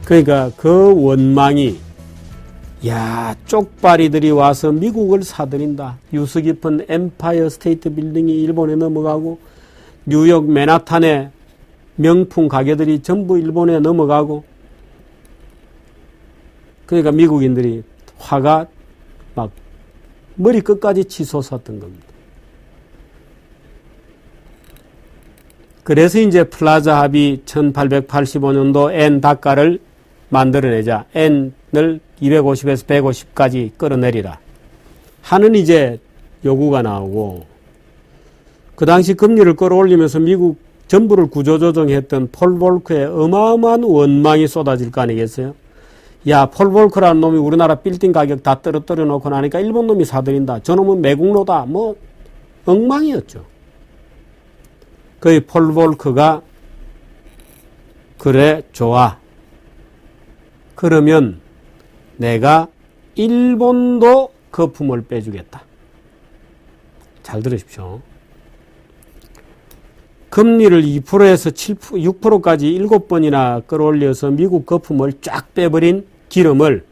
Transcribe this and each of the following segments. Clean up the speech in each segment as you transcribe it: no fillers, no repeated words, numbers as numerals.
그러니까 그 원망이 야 쪽발이들이 와서 미국을 사들인다. 유서 깊은 엠파이어 스테이트 빌딩이 일본에 넘어가고 뉴욕 맨하탄의 명품 가게들이 전부 일본에 넘어가고 그러니까 미국인들이 화가 막 머리 끝까지 치솟았던 겁니다. 그래서 이제 플라자 합의 1885년도 N 다가를 만들어내자 N을 250에서 150까지 끌어내리라 하는 이제 요구가 나오고 그 당시 금리를 끌어올리면서 미국 정부를 구조조정했던 폴 볼커의 어마어마한 원망이 쏟아질 거 아니겠어요? 야, 폴 볼커라는 놈이 우리나라 빌딩 가격 다 떨어뜨려 놓고 나니까 일본 놈이 사들인다. 저놈은 매국노다. 뭐 엉망이었죠. 그 폴 볼커가 그래 좋아. 그러면 내가 일본도 거품을 빼주겠다. 잘 들으십시오. 금리를 2%에서 6%까지 7번이나 끌어올려서 미국 거품을 쫙 빼버린 기름을,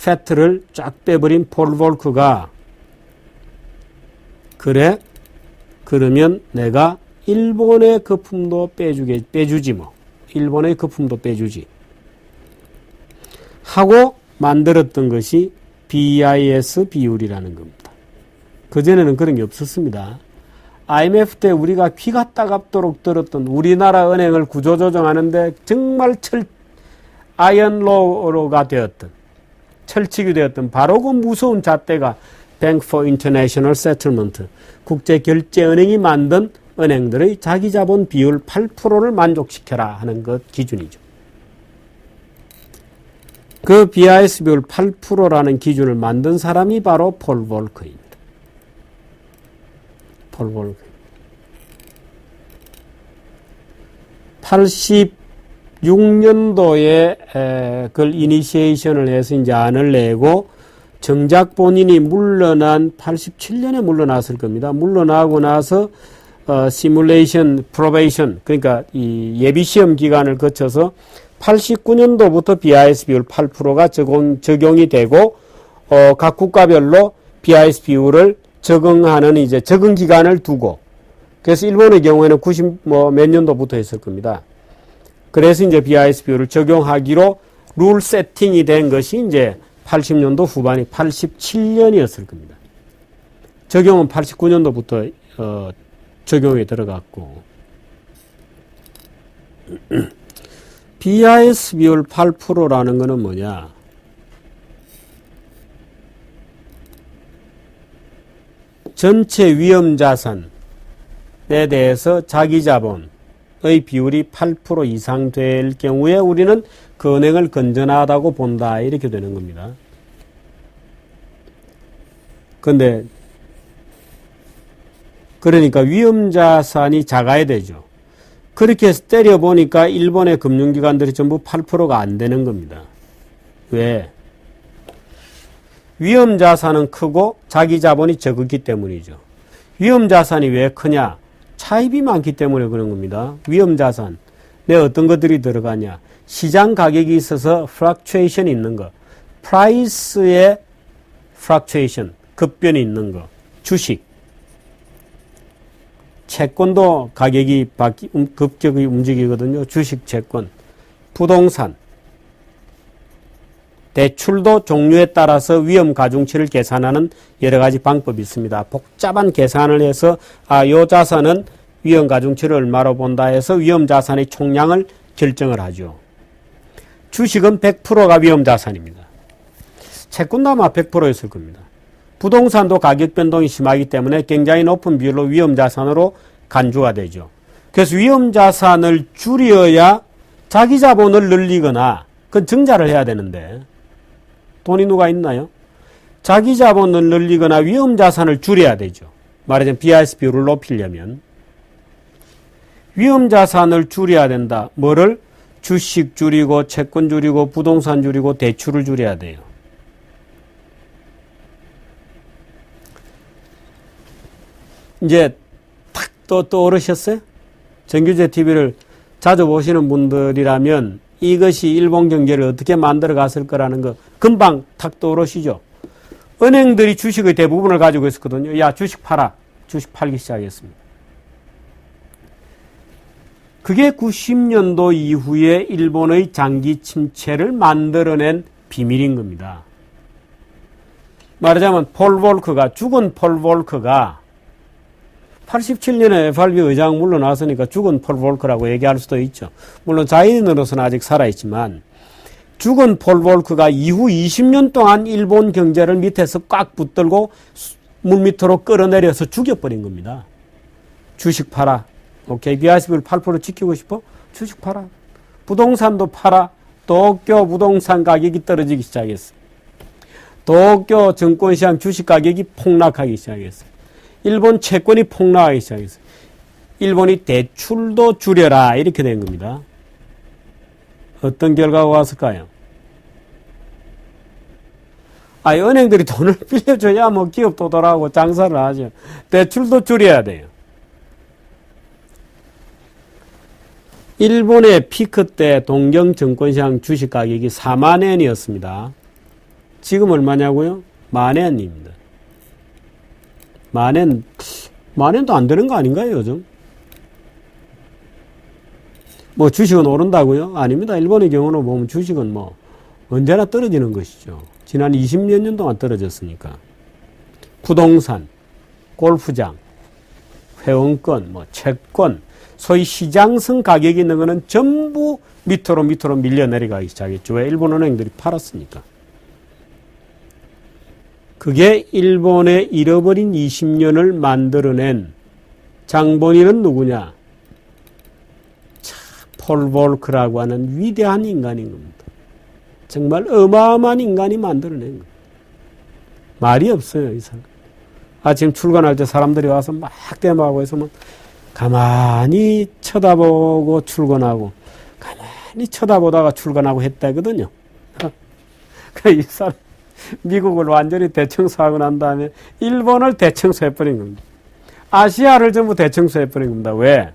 패트를 쫙 빼버린 폴 볼커가 그래? 그러면 내가 일본의 거품도 빼주지 뭐. 일본의 거품도 빼주지. 하고 만들었던 것이 BIS 비율이라는 겁니다. 그전에는 그런 게 없었습니다. IMF 때 우리가 귀가 따갑도록 들었던 우리나라 은행을 구조조정하는데 정말 아이언로우가 되었던, 철칙이 되었던 바로 그 무서운 잣대가 Bank for International Settlement, 국제결제은행이 만든 은행들의 자기자본 비율 8%를 만족시켜라 하는 것 기준이죠. 그 BIS 비율 8%라는 기준을 만든 사람이 바로 폴 볼커입니다. 폴 볼커. 86년도에 그걸 이니시에이션을 해서 이제 안을 내고 정작 본인이 물러난 87년에 물러났을 겁니다. 물러나고 나서 시뮬레이션 프로베이션 그러니까 이 예비시험 기간을 거쳐서 89년도부터 BIS 비율 8%가 적용이 되고 각 국가별로 BIS 비율을 적응하는 이제 적응 기간을 두고 그래서 일본의 경우에는 90 몇 년도부터 했을 겁니다. 그래서 이제 BIS 비율을 적용하기로 룰 세팅이 된 것이 이제 80년도 후반이 87년이었을 겁니다. 적용은 89년도부터 적용에 들어갔고 BIS 비율 8%라는 것은 뭐냐? 전체 위험자산에 대해서 자기자본의 비율이 8% 이상 될 경우에 우리는 그 은행을 건전하다고 본다. 이렇게 되는 겁니다. 그런데 그러니까 위험자산이 작아야 되죠. 그렇게 해서 때려보니까 일본의 금융기관들이 전부 8%가 안 되는 겁니다. 왜? 위험자산은 크고 자기자본이 적기 때문이죠. 위험자산이 왜 크냐? 차입이 많기 때문에 그런 겁니다. 위험자산. 내 어떤 것들이 들어가냐? 시장 가격이 있어서 플럭추에이션이 있는 거. 프라이스의 플럭추에이션, 급변이 있는 거. 주식. 채권도 가격이 급격히 움직이거든요. 주식, 채권. 부동산. 대출도 종류에 따라서 위험 가중치를 계산하는 여러 가지 방법이 있습니다. 복잡한 계산을 해서 이 자산은 위험 가중치를 얼마로 본다 해서 위험 자산의 총량을 결정을 하죠. 주식은 100%가 위험 자산입니다. 채권도 아마 100%였을 겁니다. 부동산도 가격 변동이 심하기 때문에 굉장히 높은 비율로 위험 자산으로 간주가 되죠. 그래서 위험 자산을 줄여야 자기 자본을 늘리거나 그건 증자를 해야 되는데 돈이 누가 있나요? 자기 자본을 늘리거나 위험 자산을 줄여야 되죠. 말하자면 BIS 비율을 높이려면 위험 자산을 줄여야 된다. 뭐를? 주식 줄이고 채권 줄이고 부동산 줄이고 대출을 줄여야 돼요. 이제 탁 또 떠오르셨어요? 정규제 TV를 자주 보시는 분들이라면 이것이 일본 경제를 어떻게 만들어 갔을 거라는 거 금방 탁 떠오르시죠. 은행들이 주식의 대부분을 가지고 있었거든요. 야, 주식 팔아. 주식 팔기 시작했습니다. 그게 90년도 이후에 일본의 장기 침체를 만들어낸 비밀인 겁니다. 말하자면 죽은 폴 볼커가 87년에 FRB 의장 물러났으니까 죽은 폴 볼커라고 얘기할 수도 있죠. 물론 자인으로서는 아직 살아있지만 죽은 폴 볼커가 이후 20년 동안 일본 경제를 밑에서 꽉 붙들고 물밑으로 끌어내려서 죽여버린 겁니다. 주식 팔아. 오케이. BISB를 8% 지키고 싶어? 주식 팔아. 부동산도 팔아. 도쿄 부동산 가격이 떨어지기 시작했어. 도쿄 증권시장 주식 가격이 폭락하기 시작했어. 일본 채권이 폭락하기 시작했어. 일본이 대출도 줄여라. 이렇게 된 겁니다. 어떤 결과가 왔을까요? 은행들이 돈을 빌려줘야 뭐 기업도 돌아가고 장사를 하죠. 대출도 줄여야 돼요. 일본의 피크 때 동경 증권시장 주식 가격이 40,000엔이었습니다. 지금 얼마냐고요? 10,000엔입니다. 10,000엔도 안 되는 거 아닌가요, 요즘? 뭐 주식은 오른다고요? 아닙니다. 일본의 경우는 보면 주식은 뭐 언제나 떨어지는 것이죠. 지난 20몇 년 동안 떨어졌으니까. 부동산, 골프장, 회원권, 뭐 채권, 소위 시장성 가격이 있는 거는 전부 밑으로 밀려 내려가기 시작했죠. 왜? 일본 은행들이 팔았으니까. 그게 일본의 잃어버린 20년을 만들어낸 장본인은 누구냐? 폴 볼커라고 하는 위대한 인간인 겁니다. 정말 어마어마한 인간이 만들어낸 겁니다. 말이 없어요, 이 사람. 아침 출근할 때 사람들이 와서 막 대마하고 해서 뭐 가만히 쳐다보고 출근하고 가만히 쳐다보다가 출근하고 했다거든요. 이 사람 미국을 완전히 대청소하고 난 다음에 일본을 대청소해버린 겁니다. 아시아를 전부 대청소해버린 겁니다. 왜?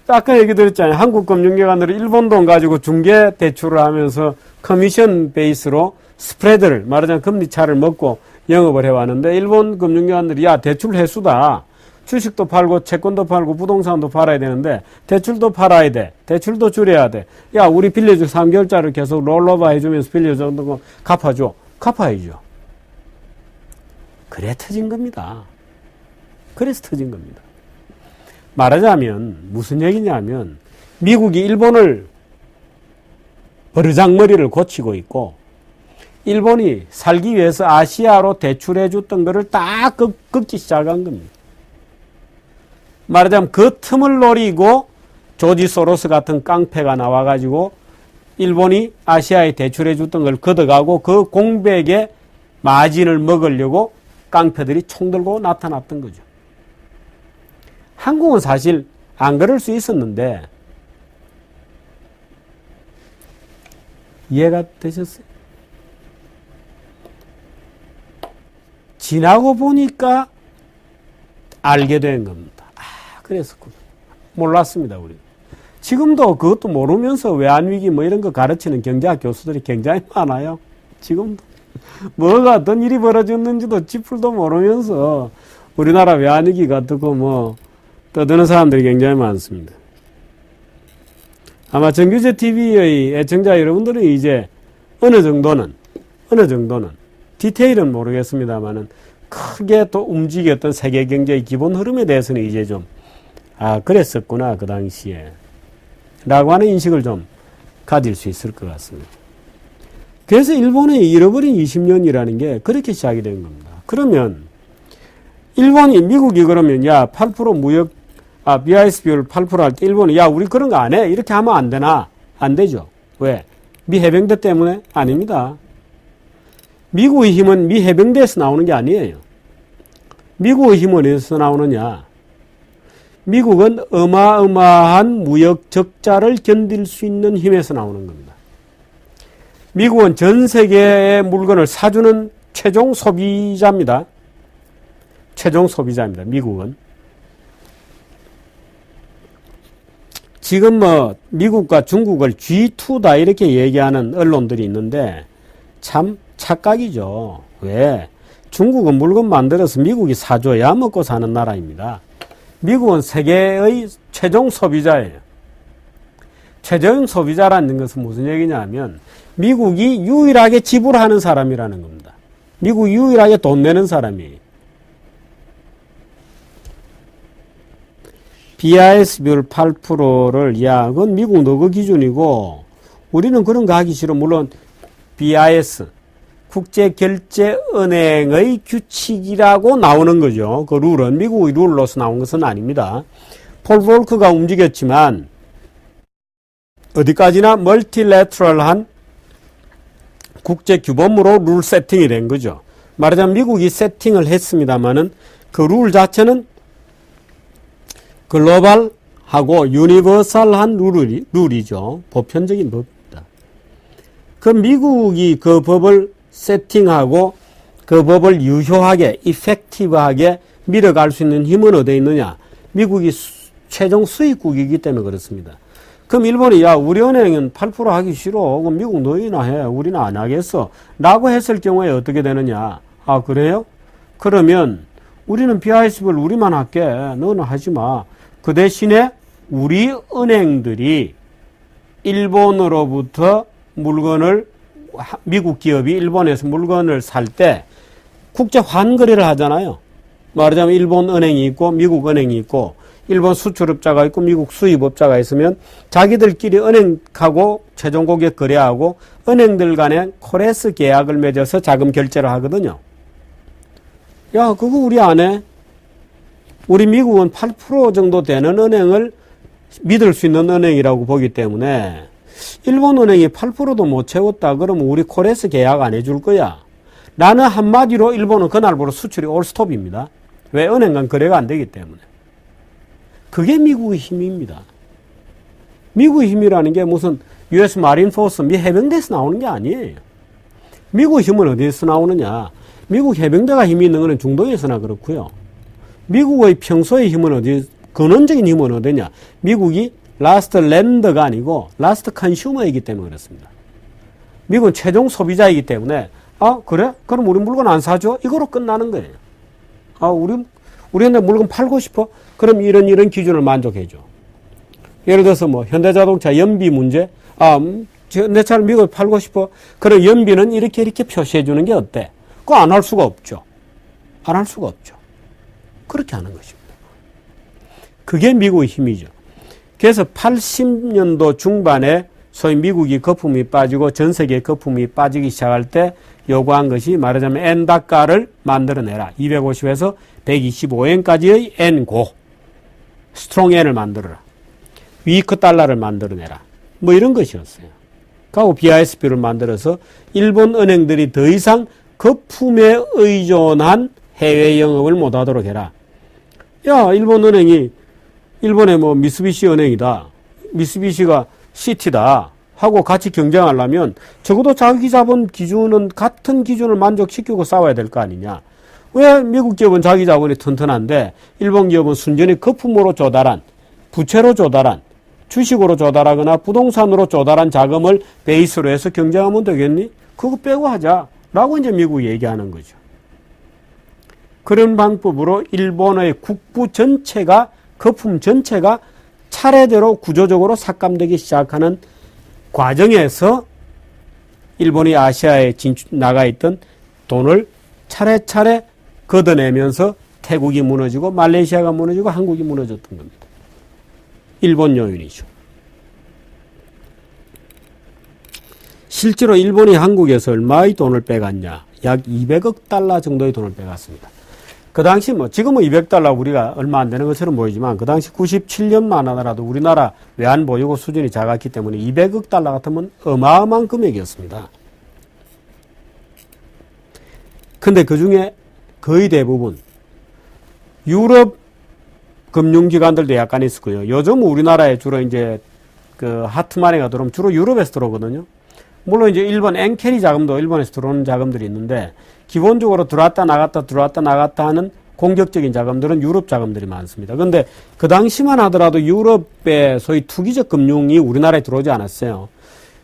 아까 얘기 드렸잖아요. 한국금융기관들이 일본 돈 가지고 중개 대출을 하면서 커미션 베이스로 스프레드를 말하자면 금리차를 먹고 영업을 해왔는데 일본 금융기관들이 야 대출 해수다. 주식도 팔고 채권도 팔고 부동산도 팔아야 되는데 대출도 팔아야 돼. 대출도 줄여야 돼. 야 우리 빌려줘 3개월짜리를 계속 롤오버 해주면서 빌려주는 거 갚아줘. 갚아야죠. 그래 터진 겁니다. 그래서 터진 겁니다. 말하자면 무슨 얘기냐면 미국이 일본을 버르장머리를 고치고 있고 일본이 살기 위해서 아시아로 대출해 줬던 거를 다 긋기 시작한 겁니다. 말하자면 그 틈을 노리고 조지 소로스 같은 깡패가 나와가지고 일본이 아시아에 대출해 줬던 걸 걷어가고 그 공백에 마진을 먹으려고 깡패들이 총 들고 나타났던 거죠. 한국은 사실 안 그럴 수 있었는데 이해가 되셨어요? 지나고 보니까 알게 된 겁니다. 그랬었구나. 몰랐습니다, 우리. 지금도 그것도 모르면서 외환위기 뭐 이런 거 가르치는 경제학 교수들이 굉장히 많아요. 지금도. 뭐가 어떤 일이 벌어졌는지도 지풀도 모르면서 우리나라 외환위기가 어떻고 뭐 떠드는 사람들이 굉장히 많습니다. 아마 정규제 TV의 애청자 여러분들은 이제 어느 정도는 디테일은 모르겠습니다만은 크게 또 움직였던 세계 경제의 기본 흐름에 대해서는 이제 좀 그랬었구나 그 당시에 라고 하는 인식을 좀 가질 수 있을 것 같습니다. 그래서 일본의 잃어버린 20년이라는 게 그렇게 시작이 된 겁니다. 그러면 미국이 그러면 8% 무역 BISB를 8% 할 때 일본이 우리 그런 거 안 해. 이렇게 하면 안 되나? 안 되죠. 왜? 미 해병대 때문에? 아닙니다. 미국의 힘은 미 해병대에서 나오는 게 아니에요. 미국의 힘은 어디서 나오느냐? 미국은 어마어마한 무역 적자를 견딜 수 있는 힘에서 나오는 겁니다. 미국은 전 세계의 물건을 사주는 최종 소비자입니다. 미국은. 지금 뭐 미국과 중국을 G2다 이렇게 얘기하는 언론들이 있는데 참 착각이죠. 왜? 중국은 물건 만들어서 미국이 사줘야 먹고 사는 나라입니다. 미국은 세계의 최종 소비자예요. 최종 소비자라는 것은 무슨 얘기냐면 미국이 유일하게 지불하는 사람이라는 겁니다. 미국이 유일하게 돈 내는 사람이에요. BIS 비율 8%를 그건 미국 너그 기준이고 우리는 그런 거 하기 싫어. 물론 BIS 국제결제은행의 규칙이라고 나오는 거죠. 그 룰은 미국의 룰로서 나온 것은 아닙니다. 폴 볼크가 움직였지만 어디까지나 멀티래터럴한 국제 규범으로 룰 세팅이 된 거죠. 말하자면 미국이 세팅을 했습니다만은 그 룰 자체는 글로벌하고 유니버설한 룰이죠. 보편적인 법입니다. 그 미국이 그 법을 세팅하고 그 법을 유효하게, 이펙티브하게 밀어갈 수 있는 힘은 어디에 있느냐? 미국이 최종 수입국이기 때문에 그렇습니다. 그럼 일본이 우리 은행은 8% 하기 싫어. 그럼 미국 너희나 해. 우리는 안 하겠어. 라고 했을 경우에 어떻게 되느냐? 그래요? 그러면 우리는 BIS를 우리만 할게. 너는 하지 마. 그 대신에 우리 은행들이 일본으로부터 물건을 미국 기업이 일본에서 물건을 살 때 국제 환거래를 하잖아요. 말하자면 일본 은행이 있고 미국 은행이 있고 일본 수출업자가 있고 미국 수입업자가 있으면 자기들끼리 은행하고 최종 고객 거래하고 은행들 간에 코레스 계약을 맺어서 자금 결제를 하거든요. 그거 우리 안 해? 우리 미국은 8% 정도 되는 은행을 믿을 수 있는 은행이라고 보기 때문에 일본 은행이 8%도 못 채웠다 그러면 우리 코레스 계약 안 해줄 거야. 라는 한마디로 일본은 그날부로 수출이 올스톱입니다. 왜? 은행 간 거래가 안 되기 때문에. 그게 미국의 힘입니다. 미국의 힘이라는 게 무슨 US 마린 포스, 미 해병대에서 나오는 게 아니에요. 미국의 힘은 어디에서 나오느냐? 미국 해병대가 힘이 있는 것은 중동에서나 그렇고요. 미국의 평소의 힘은 근원적인 힘은 어디냐? 미국이 라스트 랜더가 아니고 라스트 컨슈머이기 때문에 그렇습니다. 미국은 최종 소비자이기 때문에 그래? 그럼 우리 물건 안 사줘? 이거로 끝나는 거예요. 우리한테 물건 팔고 싶어? 그럼 이런 기준을 만족해줘. 예를 들어서 현대자동차 연비 문제? 내 차를 미국에 팔고 싶어? 그럼 연비는 이렇게 표시해 주는 게 어때? 그거 안 할 수가 없죠. 안 할 수가 없죠. 그렇게 하는 것입니다. 그게 미국의 힘이죠. 그래서 80년도 중반에 소위 미국이 거품이 빠지고 전 세계에 거품이 빠지기 시작할 때 요구한 것이 말하자면 엔다가를 만들어내라. 250에서 125엔까지의 엔고, 스트롱 엔을 만들어라. 위크 달러를 만들어내라. 이런 것이었어요. 그리고 BISB를 만들어서 일본 은행들이 더 이상 거품에 의존한 해외 영업을 못하도록 해라. 일본 은행이 일본의 미쓰비시 은행이다. 미쓰비시가 시티다. 하고 같이 경쟁하려면 적어도 자기 자본 기준은 같은 기준을 만족시키고 싸워야 될 거 아니냐. 왜 미국 기업은 자기 자본이 튼튼한데 일본 기업은 순전히 거품으로 조달한, 부채로 조달한, 주식으로 조달하거나 부동산으로 조달한 자금을 베이스로 해서 경쟁하면 되겠니? 그거 빼고 하자. 라고 이제 미국이 얘기하는 거죠. 그런 방법으로 일본의 국부 전체가, 거품 전체가 차례대로 구조적으로 삭감되기 시작하는 과정에서 일본이 아시아에 나가 있던 돈을 차례차례 걷어내면서 태국이 무너지고 말레이시아가 무너지고 한국이 무너졌던 겁니다. 일본 요인이죠. 실제로 일본이 한국에서 얼마의 돈을 빼갔냐? 약 200억 달러 정도의 돈을 빼갔습니다. 그 당시 지금은 200달러 우리가 얼마 안 되는 것처럼 보이지만 그 당시 97년만 하더라도 우리나라 외환보유고 수준이 작았기 때문에 200억 달러 같으면 어마어마한 금액이었습니다. 근데 그 중에 거의 대부분 유럽 금융기관들도 약간 있었고요. 요즘 우리나라에 주로 이제 하트마니가 들어오면 주로 유럽에서 들어오거든요. 물론 이제 일본 엔캐리 자금도 일본에서 들어오는 자금들이 있는데 기본적으로 들어왔다 나갔다 하는 공격적인 자금들은 유럽 자금들이 많습니다. 그런데 그 당시만 하더라도 유럽의 소위 투기적 금융이 우리나라에 들어오지 않았어요.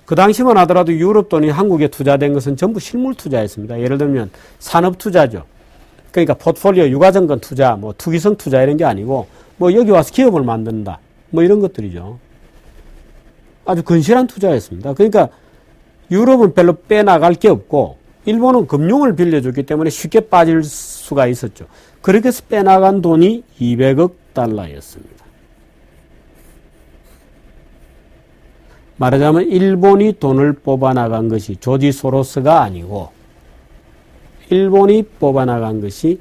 그 당시만 하더라도 유럽 돈이 한국에 투자된 것은 전부 실물 투자였습니다. 예를 들면 산업 투자죠. 그러니까 포트폴리오 유가증권 투자, 뭐 투기성 투자 이런 게 아니고 뭐 여기 와서 기업을 만든다. 뭐 이런 것들이죠. 아주 건실한 투자였습니다. 그러니까 유럽은 별로 빼나갈 게 없고 일본은 금융을 빌려줬기 때문에 쉽게 빠질 수가 있었죠. 그렇게 해서 빼나간 돈이 200억 달러였습니다. 말하자면 일본이 돈을 뽑아나간 것이 조지 소로스가 아니고 일본이 뽑아나간 것이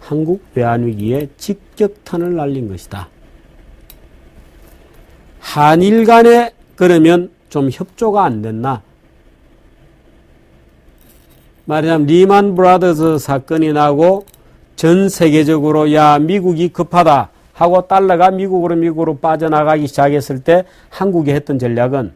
한국 외환위기에 직격탄을 날린 것이다. 한일 간에 그러면 좀 협조가 안 됐나? 말하자면 리만 브라더스 사건이 나고 전 세계적으로 야 미국이 급하다 하고 달러가 미국으로 빠져나가기 시작했을 때 한국이 했던 전략은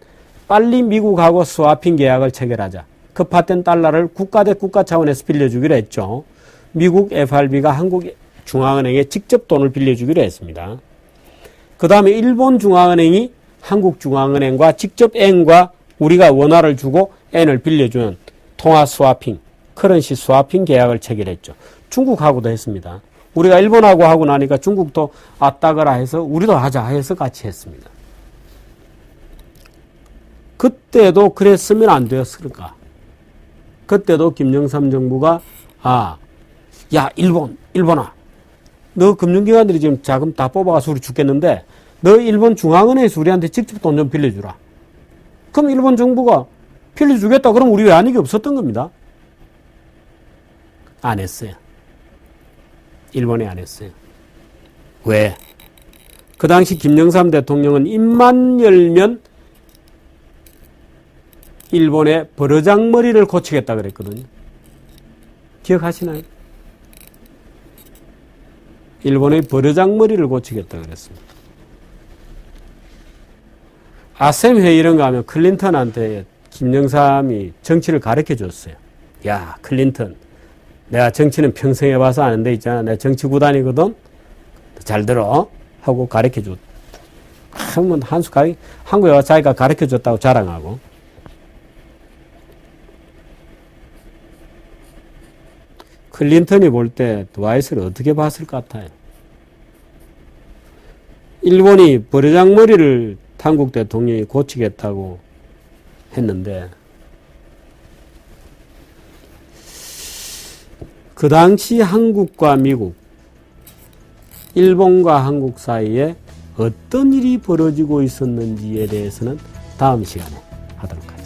빨리 미국하고 스와핑 계약을 체결하자. 급했던 달러를 국가 대 국가 차원에서 빌려주기로 했죠. 미국 FRB가 한국 중앙은행에 직접 돈을 빌려주기로 했습니다. 그 다음에 일본 중앙은행이 한국 중앙은행과 직접 엔과 우리가 원화를 주고 엔을 빌려주는 통화 스와핑, 커런시 스와핑 계약을 체결했죠. 중국하고도 했습니다. 우리가 일본하고 하고 나니까 중국도 아따거라 해서 우리도 하자 해서 같이 했습니다. 그때도 그랬으면 안 되었을까? 그때도 김영삼 정부가 야 일본아 너 금융기관들이 지금 자금 다 뽑아가서 우리 죽겠는데 너 일본 중앙은행에서 우리한테 직접 돈 좀 빌려주라. 그럼 일본 정부가 빌려주겠다 그럼 우리 외환위기 없었던 겁니다. 안 했어요. 일본이 안 했어요. 왜? 그 당시 김영삼 대통령은 입만 열면 일본의 버르장머리를 고치겠다 그랬거든요. 기억하시나요? 일본의 버르장머리를 고치겠다 그랬습니다. 아셈 회의 이런 거 하면 클린턴한테 김영삼이 정치를 가르쳐 줬어요. 야, 클린턴. 내가 정치는 평생 해봐서 아는데 있잖아. 내가 정치 구단이거든. 잘 들어. 하고 가르쳐 줬. 한번 한국에 와서 자기가 가르쳐 줬다고 자랑하고. 클린턴이 볼 때 드와이트를 어떻게 봤을 것 같아요? 일본이 버르장머리를 한국 대통령이 고치겠다고 했는데 그 당시 한국과 미국, 일본과 한국 사이에 어떤 일이 벌어지고 있었는지에 대해서는 다음 시간에 하도록 하겠습니다.